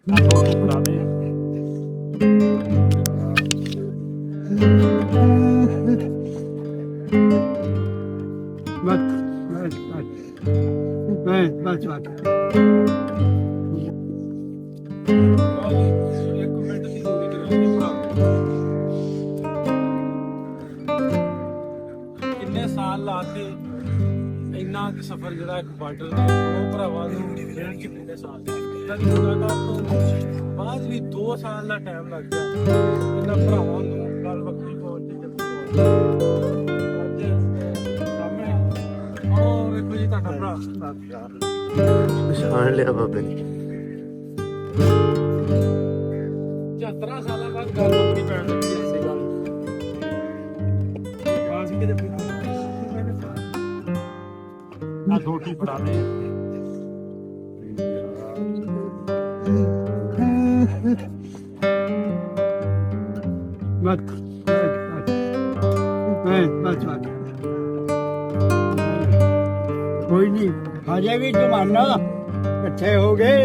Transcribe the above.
ਬਣਾ ਦੇ बस बस बस बस बस ਇੱਕ ਮਿੰਟ ਦੀ ਦੂਰੀ ਤੇ ਰਹਿੰਦੇ ਭਰਾ ਕਿੰਨੇ ਸਾਲ ਲਾਤੇ ਇੰਨਾ ਕੁ ਸਫ਼ਰ ਜਿਹੜਾ ਇੱਕ ਬਾਰਡਰ ਦਾ ਉਹ ਭਰਾਵਾਂ ਨੂੰ ਮਿਲਣ ਚ ਕਿੰਨੇ ਸਾਲ ਲੱਗੇ ਮੁਲਾਕਾਤ ਤੋਂ ਬਾਅਦ ਵੀ 2 ਸਾਲ ਦਾ ਟਾਈਮ ਲੱਗ ਗਿਆ ਇਹਨਾਂ ਭਰਾਵਾਂ ਨੂੰ ਗੱਲ ਵੱਖਰੀ ਪਹੁੰਚ ਤੇ ਅੱਜ ਸਾਹਮਣੇ ਉਹ ਵੇਖੋ ਜੀ ਤੁਹਾਡਾ ਭਰਾ ਪਛਾਣ ਲਿਆ ਬਾਬੇ ਨੇ 74 ਸਾਲਾਂ ਬਾਅਦ ਗੱਲ ਵੱਖਰੀ ਪੈਣ ਲੱਗੀ ਐਸੀ ਗੱਲ ਆਸ ਕਿਤੇ ਆ ਛੋਟੀ ਫੜਾ ਦੇ बस बस बस कोई नहीं हजे भी जमाना इकट्ठे हो गए